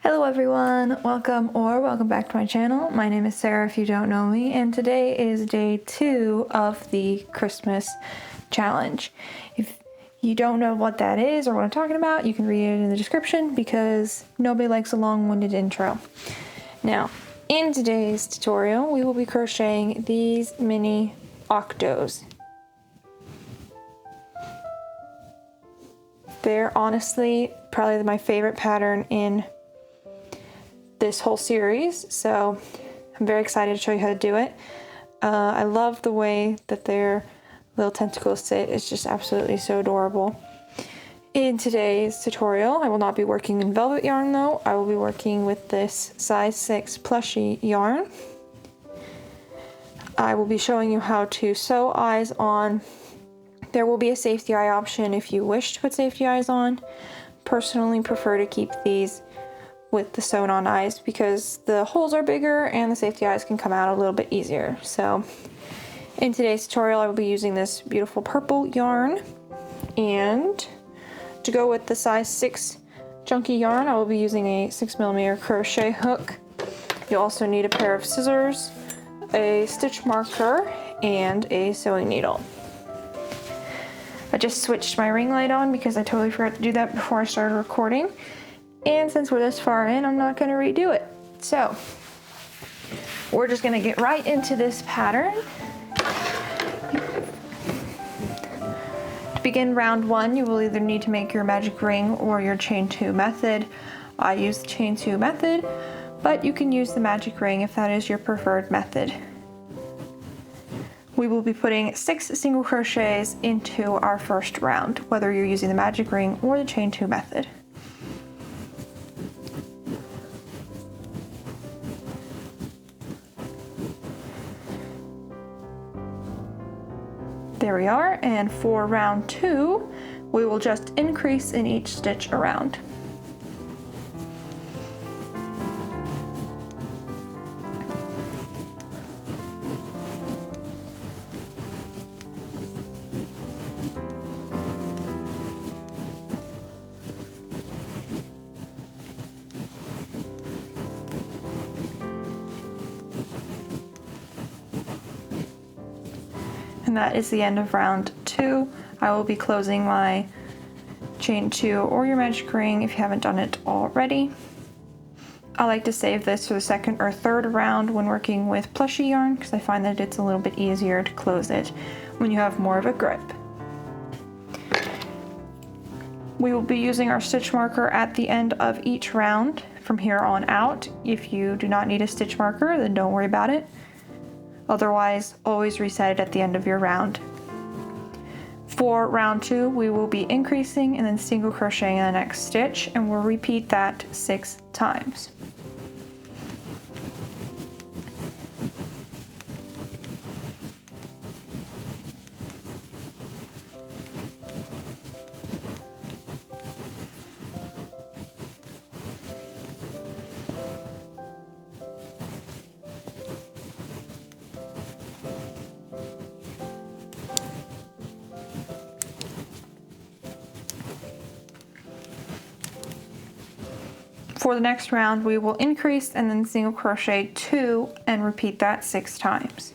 Hello everyone, welcome back to my channel. My name is Sarah if you don't know me, and today is day 2 of the Christmas challenge. If you don't know what that is or what I'm talking about, you can read it in the description because nobody likes a long-winded intro. Now, in today's tutorial, we will be crocheting these mini octos. They're honestly probably my favorite pattern in this whole series, so I'm very excited to show you how to do it. I love the way that their little tentacles sit. It's just absolutely so adorable. In today's tutorial, I will not be working in velvet yarn though. I will be working with this size 6 plushy yarn. I will be showing you how to sew eyes on. There will be a safety eye option if you wish to put safety eyes on. Personally prefer to keep these with the sewn on eyes because the holes are bigger and the safety eyes can come out a little bit easier. So in today's tutorial I will be using this beautiful purple yarn, and to go with the size 6 chunky yarn I will be using a 6mm crochet hook. You'll also need a pair of scissors, a stitch marker, and a sewing needle. I just switched my ring light on because I totally forgot to do that before I started recording. And since we're this far in, I'm not going to redo it. So, we're just going to get right into this pattern. To begin round 1, you will either need to make your magic ring or your chain 2 method. I use the chain 2 method, but you can use the magic ring if that is your preferred method. We will be putting 6 single crochets into our first round, whether you're using the magic ring or the chain 2 method. There we are, and for round 2, we will just increase in each stitch around. And that is the end of round 2. I will be closing my chain 2 or your magic ring if you haven't done it already. I like to save this for the second or third round when working with plushy yarn because I find that it's a little bit easier to close it when you have more of a grip. We will be using our stitch marker at the end of each round from here on out. If you do not need a stitch marker, then don't worry about it. Otherwise, always reset it at the end of your round. For round 2, we will be increasing and then single crocheting in the next stitch, and we'll repeat that 6 times. For the next round, we will increase and then single crochet 2 and repeat that 6 times.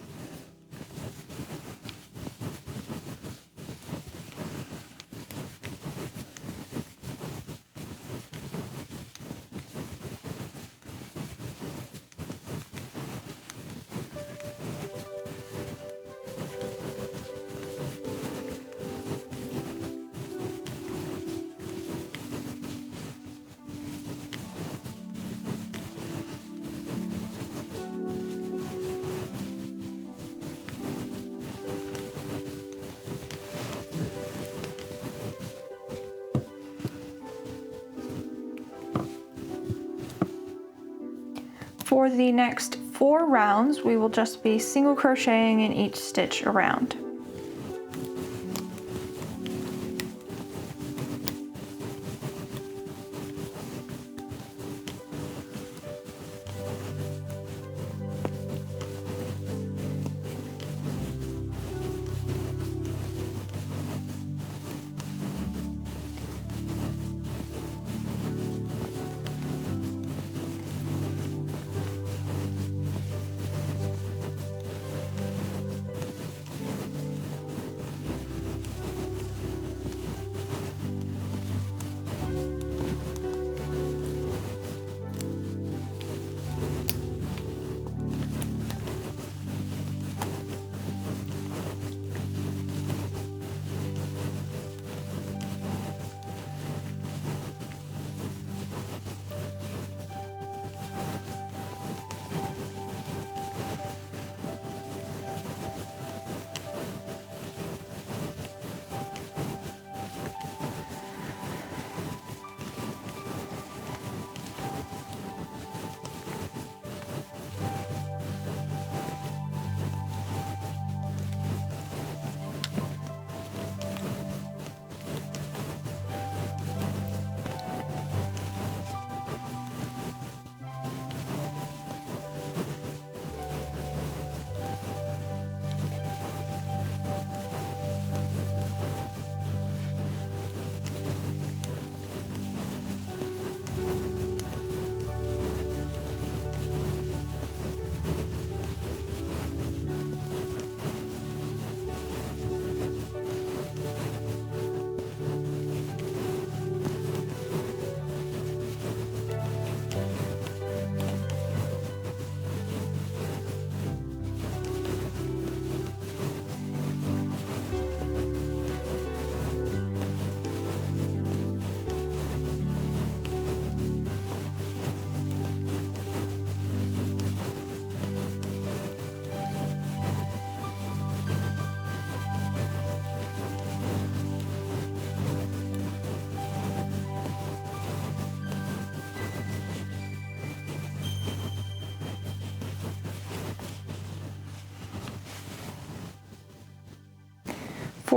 For the next 4 rounds, we will just be single crocheting in each stitch around.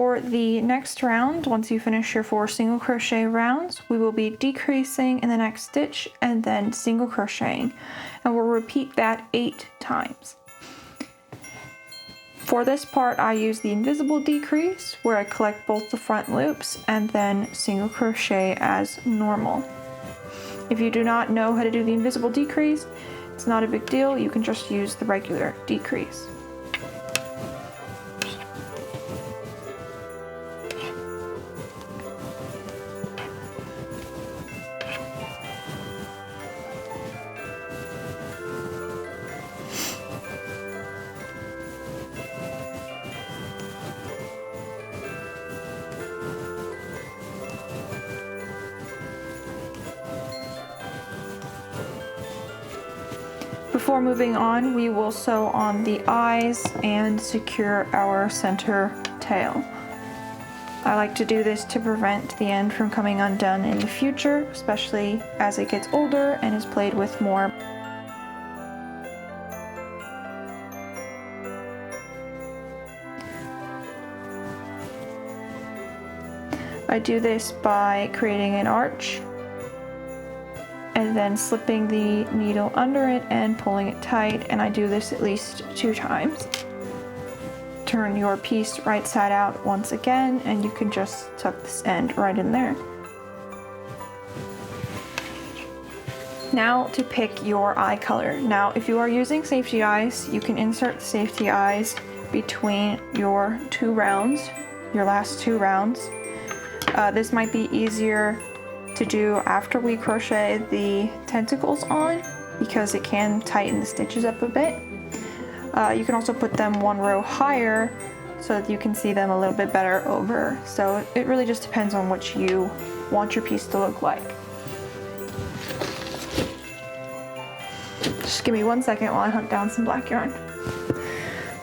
For the next round, once you finish your 4 single crochet rounds, we will be decreasing in the next stitch and then single crocheting, and we'll repeat that 8 times. For this part, I use the invisible decrease, where I collect both the front loops and then single crochet as normal. If you do not know how to do the invisible decrease, it's not a big deal, you can just use the regular decrease. Before moving on, we will sew on the eyes and secure our center tail. I like to do this to prevent the end from coming undone in the future, especially as it gets older and is played with more. I do this by creating an arch and then slipping the needle under it and pulling it tight, and I do this at least 2 times. Turn your piece right side out once again, and you can just tuck this end right in there. Now to pick your eye color. Now, if you are using safety eyes, you can insert the safety eyes between your 2 rounds, your last 2 rounds. This might be easier to do after we crochet the tentacles on, because it can tighten the stitches up a bit. You can also put them 1 row higher so that you can see them a little bit better over. So it really just depends on what you want your piece to look like. Just give me 1 second while I hunt down some black yarn.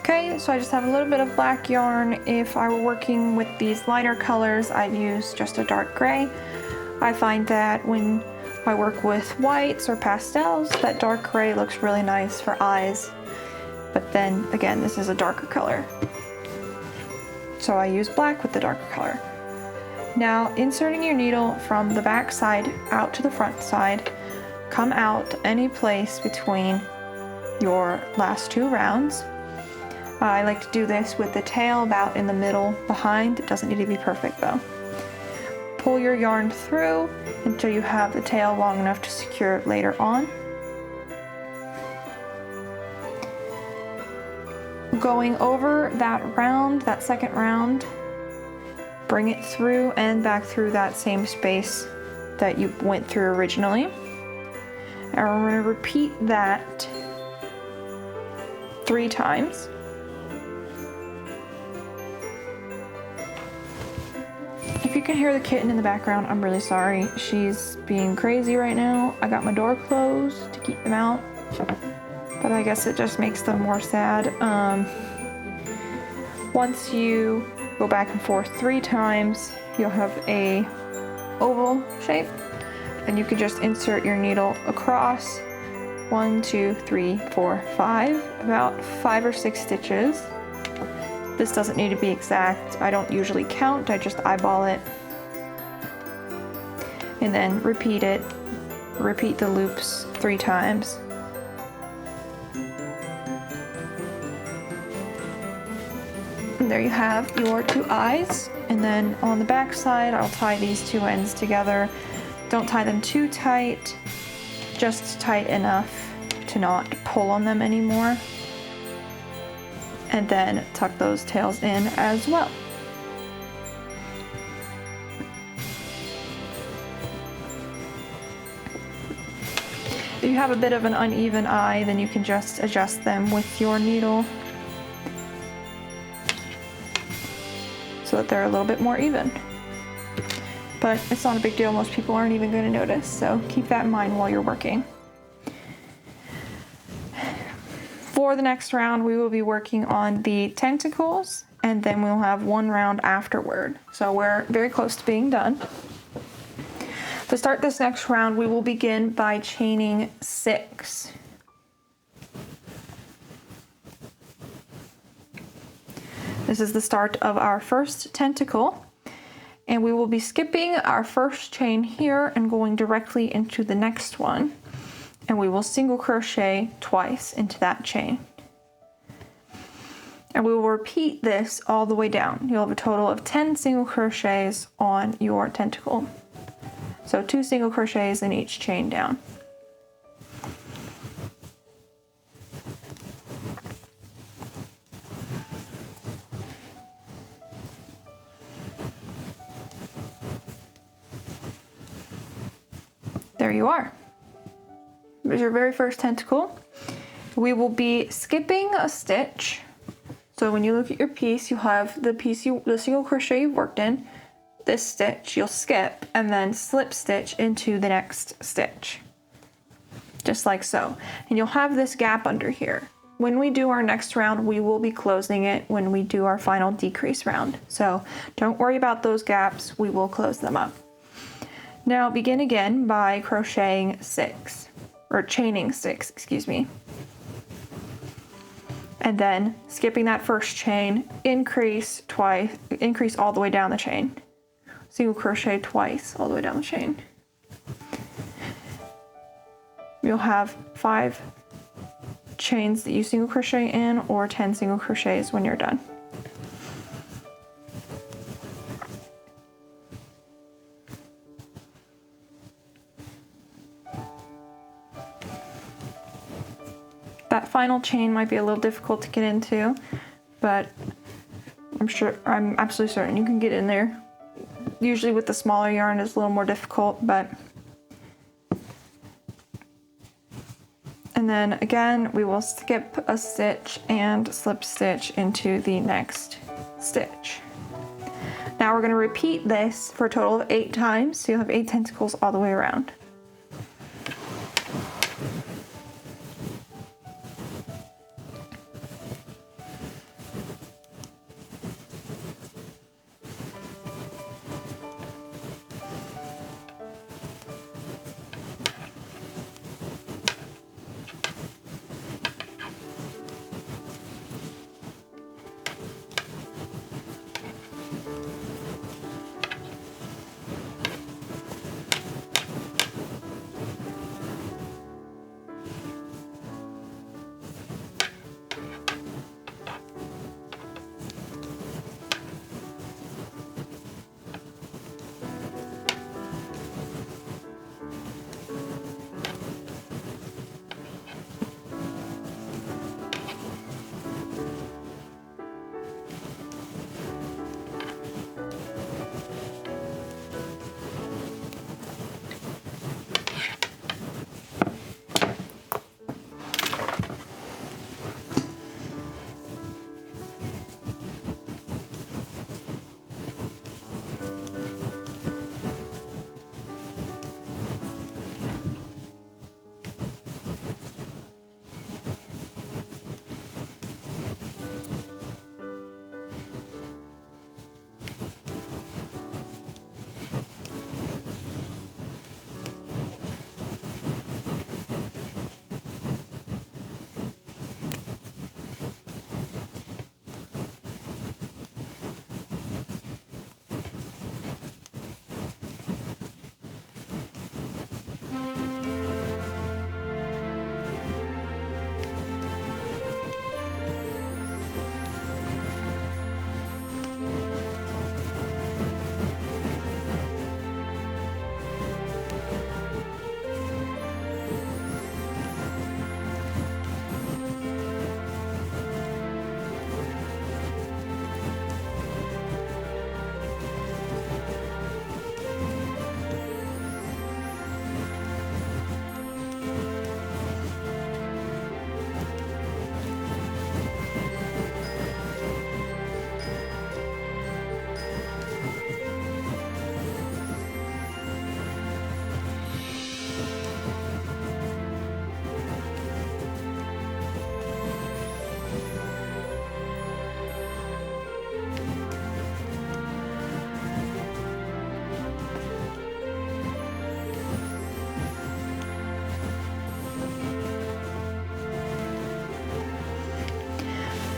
Okay, so I just have a little bit of black yarn. If I were working with these lighter colors, I'd use just a dark gray. I find that when I work with whites or pastels, that dark gray looks really nice for eyes. But then again, this is a darker color, so I use black with the darker color. Now, inserting your needle from the back side out to the front side, come out any place between your last 2 rounds. I like to do this with the tail about in the middle behind. It doesn't need to be perfect though. Pull your yarn through until you have the tail long enough to secure it later on. Going over that round, that second round, bring it through and back through that same space that you went through originally. And we're going to repeat that 3 times. If you can hear the kitten in the background, I'm really sorry. She's being crazy right now. I got my door closed to keep them out, but I guess it just makes them more sad. Once you go back and forth 3 times, you'll have a oval shape, and you can just insert your needle across 1, 2, 3, 4, 5, about 5 or 6 stitches. This doesn't need to be exact. I don't usually count, I just eyeball it. And then repeat it. Repeat the loops 3 times. And there you have your 2 eyes. And then on the back side, I'll tie these 2 ends together. Don't tie them too tight, just tight enough to not pull on them anymore. And then tuck those tails in as well. If you have a bit of an uneven eye, then you can just adjust them with your needle so that they're a little bit more even. But it's not a big deal, most people aren't even going to notice, so keep that in mind while you're working. For the next round, we will be working on the tentacles, and then we'll have 1 round afterward. So we're very close to being done. To start this next round, we will begin by chaining 6. This is the start of our first tentacle, and we will be skipping our first chain here and going directly into the next one, and we will single crochet twice into that chain. And we will repeat this all the way down. You'll have a total of 10 single crochets on your tentacle. So 2 single crochets in each chain down. There you are. There's your very first tentacle. We will be skipping a stitch. So when you look at your piece, you have the single crochet you've worked in, this stitch you'll skip, and then slip stitch into the next stitch. Just like so. And you'll have this gap under here. When we do our next round, we will be closing it when we do our final decrease round. So don't worry about those gaps, we will close them up. Now begin again by crocheting 6, or chaining 6, excuse me. And then skipping that first chain, increase all the way down the chain. Single crochet twice all the way down the chain. You'll have 5 chains that you single crochet in, or 10 single crochets when you're done. That final chain might be a little difficult to get into, but I'm absolutely certain you can get in there. Usually with the smaller yarn it's a little more difficult, but. And then again, we will skip a stitch and slip stitch into the next stitch. Now we're going to repeat this for a total of 8 times, so you'll have 8 tentacles all the way around.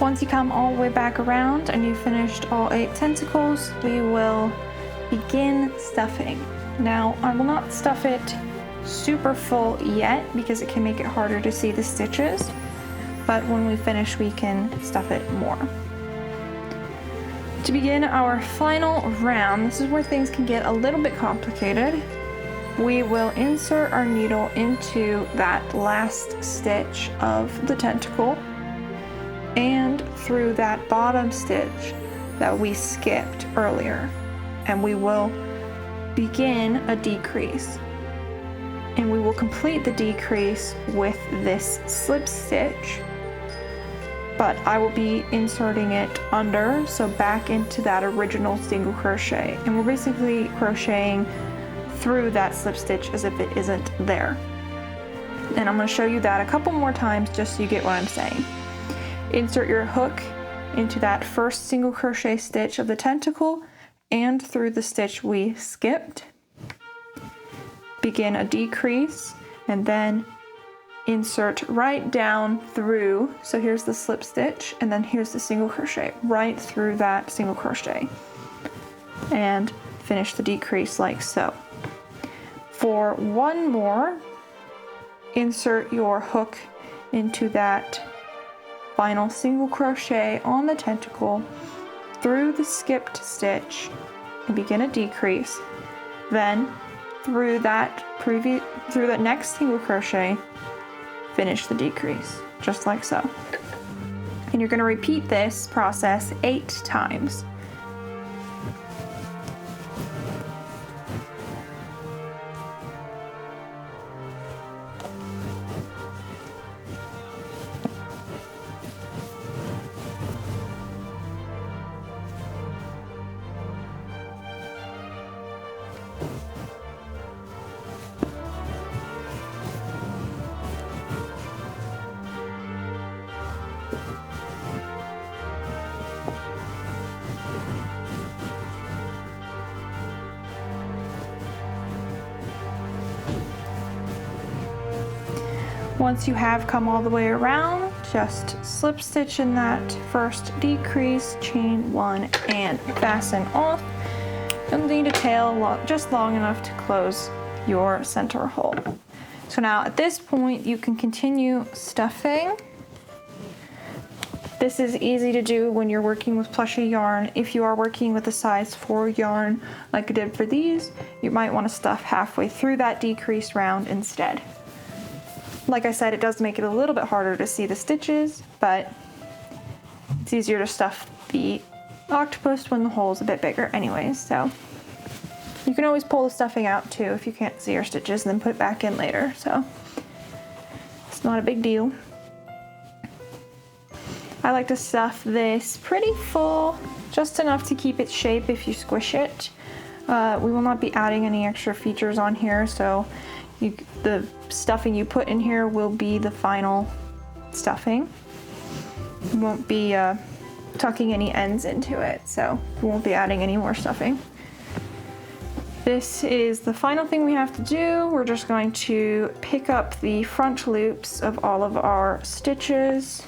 Once you come all the way back around and you've finished all 8 tentacles, we will begin stuffing. Now, I will not stuff it super full yet because it can make it harder to see the stitches, but when we finish we can stuff it more. To begin our final round, this is where things can get a little bit complicated. We will insert our needle into that last stitch of the tentacle and through that bottom stitch that we skipped earlier, and we will begin a decrease. And we will complete the decrease with this slip stitch, but I will be inserting it under, so back into that original single crochet, and we're basically crocheting through that slip stitch as if it isn't there. And I'm going to show you that a couple more times just so you get what I'm saying. Insert your hook into that first single crochet stitch of the tentacle and through the stitch we skipped. Begin a decrease and then insert right down through. So here's the slip stitch and then here's the single crochet right through that single crochet and finish the decrease like so. For one more, insert your hook into that final single crochet on the tentacle through the skipped stitch and begin a decrease. Then through that next single crochet, finish the decrease, just like so. And you're going to repeat this process 8 times. Once you have come all the way around, just slip stitch in that first decrease, chain 1 and fasten off. You'll need a tail just long enough to close your center hole. So now at this point you can continue stuffing. This is easy to do when you're working with plushy yarn. If you are working with a size 4 yarn like I did for these, you might want to stuff halfway through that decrease round instead. Like I said, it does make it a little bit harder to see the stitches, but it's easier to stuff the octopus when the hole is a bit bigger anyways, so you can always pull the stuffing out too if you can't see your stitches and then put it back in later, so it's not a big deal. I like to stuff this pretty full, just enough to keep its shape if you squish it. We will not be adding any extra features on here, so the stuffing you put in here will be the final stuffing. We won't be tucking any ends into it, so we won't be adding any more stuffing. This is the final thing we have to do. We're just going to pick up the front loops of all of our stitches,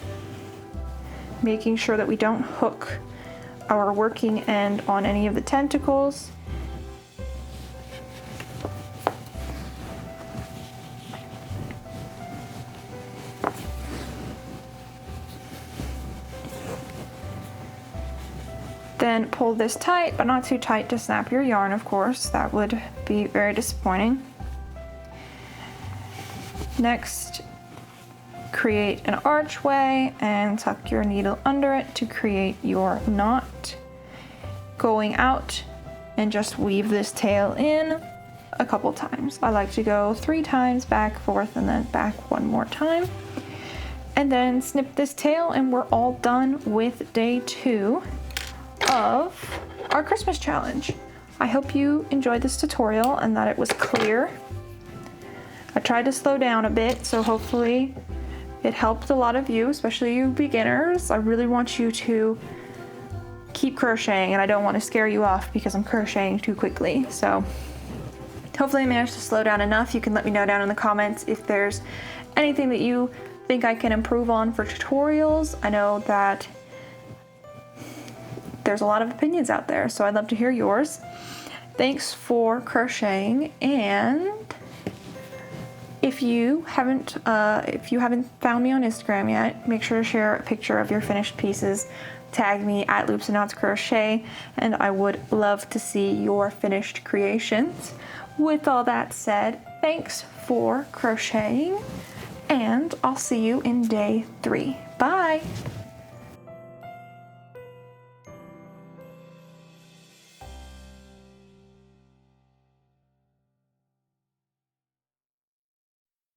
making sure that we don't hook our working end on any of the tentacles. Then pull this tight, but not too tight to snap your yarn, of course. That would be very disappointing. Next, create an archway and tuck your needle under it to create your knot. Going out and just weave this tail in a couple times. I like to go 3 times back, forth, and then back 1 more time. And then snip this tail and we're all done with day 2 of our Christmas challenge. I hope you enjoyed this tutorial and that it was clear. I tried to slow down a bit, so hopefully it helped a lot of you, especially you beginners. I really want you to keep crocheting and I don't want to scare you off because I'm crocheting too quickly. So hopefully I managed to slow down enough. You can let me know down in the comments if there's anything that you think I can improve on for tutorials. I know that there's a lot of opinions out there, so I'd love to hear yours. Thanks for crocheting, and if you haven't found me on Instagram yet, make sure to share a picture of your finished pieces. Tag me at Loops and Knots Crochet, and I would love to see your finished creations. With all that said, thanks for crocheting, and I'll see you in day 3. Bye!